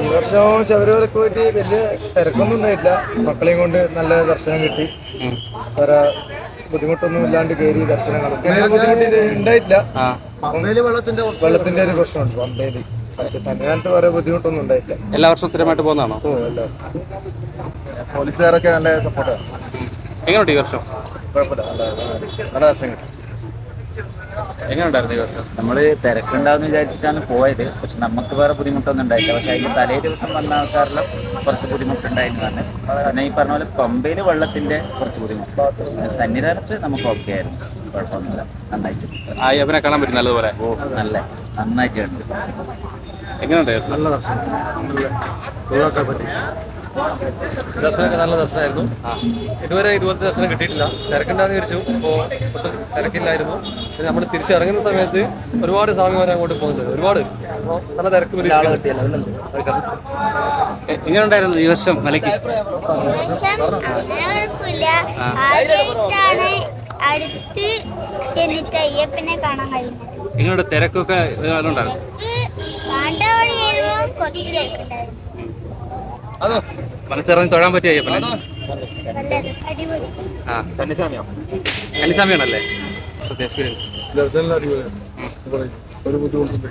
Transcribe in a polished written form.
ഈ വർഷം ശബരിമലക്ക് പോയിട്ട് വലിയ തിരക്കൊന്നും ഉണ്ടായിട്ടില്ല. മക്കളെയും കൊണ്ട് നല്ല ദർശനം കിട്ടി. വേറെ ബുദ്ധിമുട്ടൊന്നും ഇല്ലാണ്ട് കയറി ദർശനം കാണും. അങ്ങനെ ഒരു ബുദ്ധിമുട്ട് ഇത് ഉണ്ടായിട്ടില്ല. വെള്ളത്തിന്റെ ഒരു പ്രശ്നമുണ്ട് പമ്പയില്. സന്നിധാനത്ത് വേറെ ബുദ്ധിമുട്ടൊന്നും ഉണ്ടായിട്ടില്ല. എല്ലാ വർഷവും സ്ഥിരമായിട്ട് പോകുന്നതാണോ? ഓ അല്ല, പോലീസുകാരൊക്കെ നല്ല സപ്പോർട്ടാണ്. എങ്ങനെയുണ്ട് ഈ വർഷം? കുഴപ്പമില്ല, നല്ല ദർശനം കിട്ടി. എങ്ങനെയുണ്ടായിരുന്നു ഈ വർഷം? നമ്മൾ തിരക്കുണ്ടാവുമെന്ന് വിചാരിച്ചിട്ടാണ് പോയത്. പക്ഷെ നമുക്ക് വേറെ ബുദ്ധിമുട്ടൊന്നും ഉണ്ടായില്ല. പക്ഷെ അതിന് തലേ ദിവസം വന്ന ആൾക്കാരെല്ലാം കുറച്ച് ബുദ്ധിമുട്ടുണ്ടായിരുന്നതാണ്. പിന്നെ ഈ പറഞ്ഞ പോലെ പമ്പയിൽ വെള്ളത്തിൻ്റെ കുറച്ച് ബുദ്ധിമുട്ട്. സന്നിധാനത്ത് നമുക്ക് ഓക്കെ ആയിരുന്നു, കുഴപ്പമൊന്നുമില്ല, നന്നായിട്ട്. അയ്യപ്പനെ കാണാൻ പറ്റും നല്ലതുപോലെ. നന്നായിട്ട് ഉണ്ട്. എങ്ങനെയുണ്ടായിരുന്നു? നല്ല ദർശനം, ഒഴിവാക്കാൻ പറ്റി. ദർശനമൊക്കെ നല്ല ദർശനമായിരുന്നു. ഇതുവരെ ഇതുപോലത്തെ ദർശനം കിട്ടിയിട്ടില്ല. തിരക്കുണ്ടാന്ന് വിചാരിച്ചു, അപ്പോൾ ഒട്ടും തിരക്കില്ലായിരുന്നു. പിന്നെ നമ്മൾ തിരിച്ചിറങ്ങുന്ന സമയത്ത് ഒരുപാട് സ്വാമിമാരെ അങ്ങോട്ട് പോകുന്നുണ്ട്. ഒരുപാട് നല്ല തിരക്ക് എങ്ങനെയുണ്ടായിരുന്നു ഈ വർഷം മലയ്ക്ക്? എങ്ങനെയുണ്ട് തിരക്കൊക്കെ ഉണ്ടായിരുന്നു? മനസ്സിറങ്ങി തൊഴാൻ പറ്റിയ അയ്യപ്പനെ? കന്നിസ്വാമിയാണല്ലേ? ദർശനം ഒരു ബുദ്ധിമുട്ടുണ്ട്.